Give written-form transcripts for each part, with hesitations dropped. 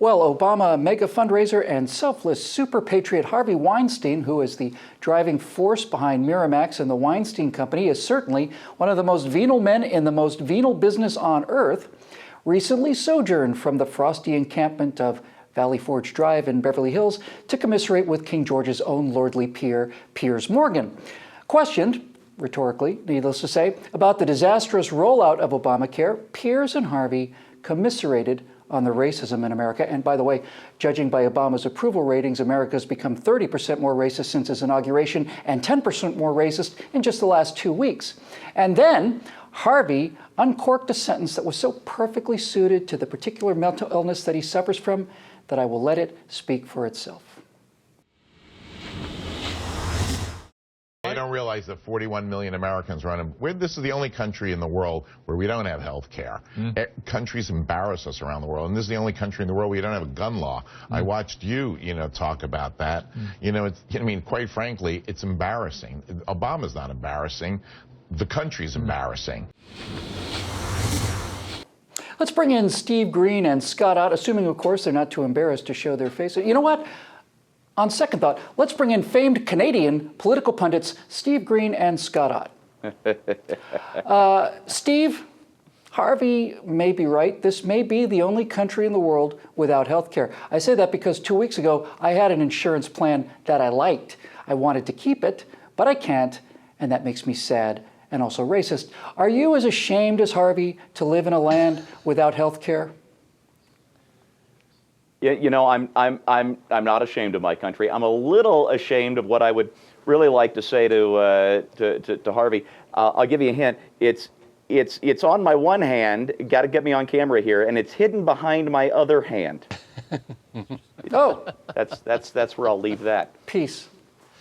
Well, Obama mega fundraiser and selfless super patriot Harvey Weinstein, who is the driving force behind Miramax and the Weinstein Company, is certainly one of the most venal men in the most venal business on earth, recently sojourned from the frosty encampment of Valley Forge Drive in Beverly Hills to commiserate with King George's own lordly peer, Piers Morgan. Questioned, rhetorically, needless to say, about the disastrous rollout of Obamacare, Piers and Harvey commiserated on the racism in America. And by the way, judging by Obama's approval ratings, America's become 30% more racist since his inauguration and 10% more racist in just the last 2 weeks. And then Harvey uncorked a sentence that was so perfectly suited to the particular mental illness that he suffers from that I will let it speak for itself. They don't realize that 41 million Americans are unemployed. This is the only country in the world where we don't have health care. Countries embarrass us around the world, and this is the only country in the world where you don't have a gun law. I watched you, talk about that. Quite frankly, it's embarrassing. Obama's not embarrassing. The country's embarrassing. Let's bring in Steve Green and Scott Ott, assuming, of course, they're not too embarrassed to show their faces. You know what? On second thought, let's bring in famed Canadian political pundits Steve Green and Scott Ott. Steve, Harvey may be right. This may be the only country in the world without health care. I say that because 2 weeks ago, I had an insurance plan that I liked. I wanted to keep it, but I can't, and that makes me sad and also racist. Are you as ashamed as Harvey to live in a land without health care? Yeah, I'm not ashamed of my country. I'm a little ashamed of what I would really like to say to Harvey. I'll give you a hint. It's on my one hand. Got to get me on camera here, and it's hidden behind my other hand. Oh, that's where I'll leave that. Peace.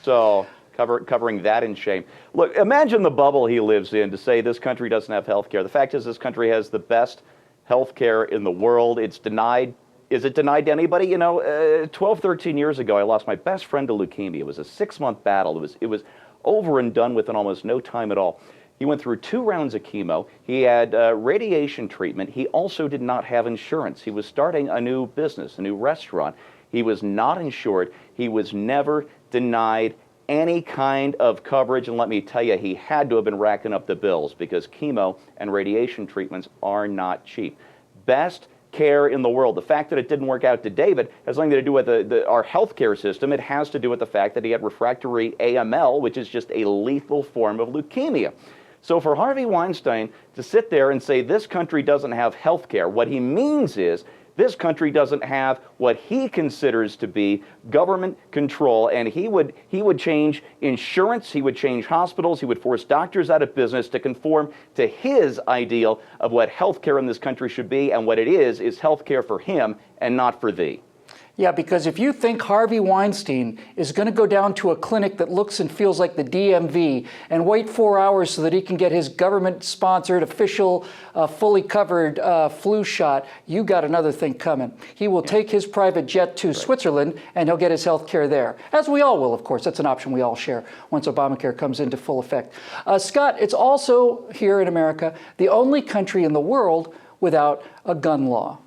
So covering that in shame. Look, imagine the bubble he lives in to say this country doesn't have health care. The fact is, this country has the best health care in the world. It's denied. Is it denied to anybody? 12, 13 years ago, I lost my best friend to leukemia. It was a 6-month battle. It was over and done with in almost no time at all. He went through 2 rounds of chemo. He had radiation treatment. He also did not have insurance. He was starting a new business, a new restaurant. He was not insured. He was never denied any kind of coverage. And let me tell you, he had to have been racking up the bills because chemo and radiation treatments are not cheap. Best care in the world. The fact that it didn't work out to David has nothing to do with our healthcare system. It has to do with the fact that he had refractory AML, which is just a lethal form of leukemia. So for Harvey Weinstein to sit there and say this country doesn't have healthcare, what he means is this country doesn't have what he considers to be government control, and he would change insurance, he would change hospitals, he would force doctors out of business to conform to his ideal of what healthcare in this country should be, and what it is healthcare for him and not for thee. Yeah, because if you think Harvey Weinstein is going to go down to a clinic that looks and feels like the DMV and wait 4 hours so that he can get his government-sponsored, official, fully covered flu shot, you got another thing coming. He will take his private jet to Switzerland and he'll get his health care there. As we all will, of course. That's an option we all share once Obamacare comes into full effect. Scott, it's also here in America the only country in the world without a gun law.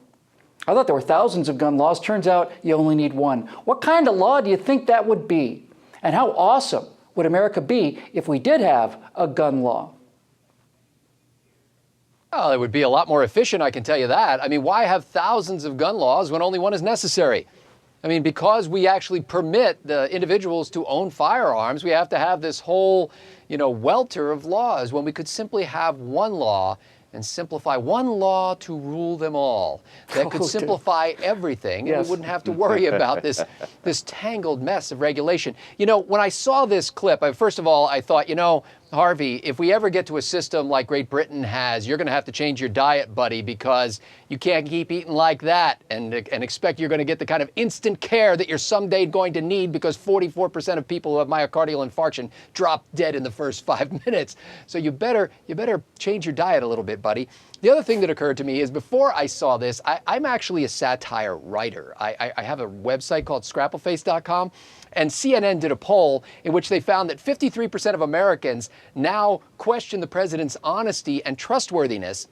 I thought there were thousands of gun laws. Turns out you only need one. What kind of law do you think that would be? And how awesome would America be if we did have a gun law? Well, it would be a lot more efficient, I can tell you that. I mean, why have thousands of gun laws when only one is necessary? I mean, because we actually permit the individuals to own firearms, we have to have this whole, welter of laws when we could simply have one law and simplify one law to rule them all. That could simplify everything, and we wouldn't have to worry about this tangled mess of regulation. When I saw this clip, first of all, I thought, Harvey, if we ever get to a system like Great Britain has, you're going to have to change your diet, buddy, because you can't keep eating like that and expect you're going to get the kind of instant care that you're someday going to need, because 44% of people who have myocardial infarction drop dead in the first 5 minutes. So you better change your diet a little bit, buddy. The other thing that occurred to me is before I saw this, I'm actually a satire writer. I have a website called scrappleface.com. And CNN did a poll in which they found that 53% of Americans now question the president's honesty and trustworthiness.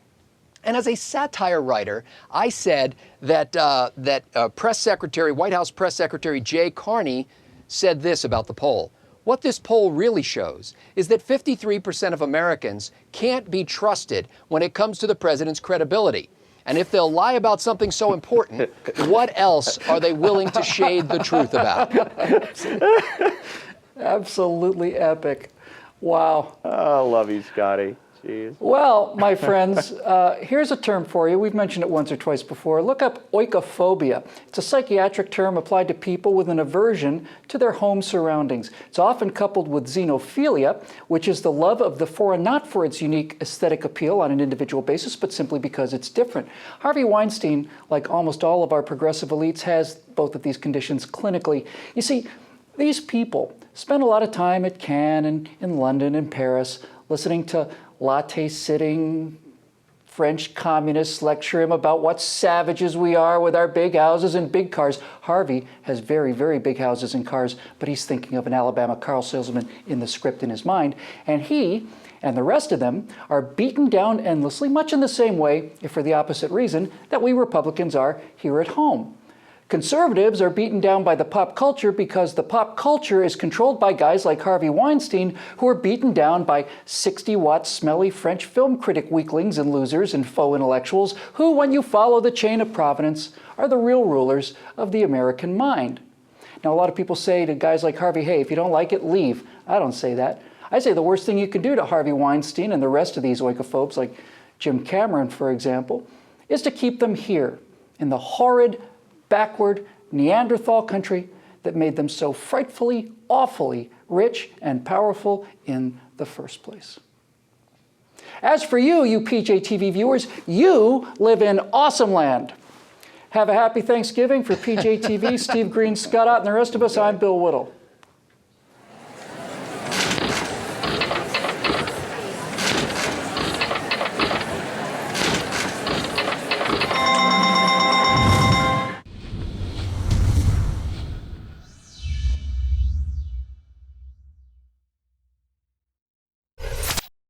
And as a satire writer, I said that White House Press Secretary Jay Carney said this about the poll. What this poll really shows is that 53% of Americans can't be trusted when it comes to the president's credibility. And if they'll lie about something so important, what else are they willing to shade the truth about? Absolutely epic. Wow. Oh, love you, Scotty. Jeez. Well, my friends, here's a term for you. We've mentioned it once or twice before. Look up oikophobia. It's a psychiatric term applied to people with an aversion to their home surroundings. It's often coupled with xenophilia, which is the love of the foreign not for its unique aesthetic appeal on an individual basis, but simply because it's different. Harvey Weinstein, like almost all of our progressive elites, has both of these conditions clinically. You see, these people spend a lot of time at Cannes and in London and Paris listening to latte-sitting French communists lecture him about what savages we are with our big houses and big cars. Harvey has very, very big houses and cars, but he's thinking of an Alabama car salesman in the script in his mind. And he and the rest of them are beaten down endlessly, much in the same way, if for the opposite reason, that we Republicans are here at home. Conservatives are beaten down by the pop culture because the pop culture is controlled by guys like Harvey Weinstein, who are beaten down by 60-watt smelly French film critic weaklings and losers and faux intellectuals who, when you follow the chain of provenance, are the real rulers of the American mind. Now, a lot of people say to guys like Harvey, hey, if you don't like it, leave. I don't say that. I say the worst thing you can do to Harvey Weinstein and the rest of these oikophobes, like Jim Cameron, for example, is to keep them here in the horrid, backward Neanderthal country that made them so frightfully, awfully rich and powerful in the first place. As for you, you PJTV viewers, you live in awesome land. Have a happy Thanksgiving. For PJTV, Steve Green, Scott Ott, and the rest of us, I'm Bill Whittle.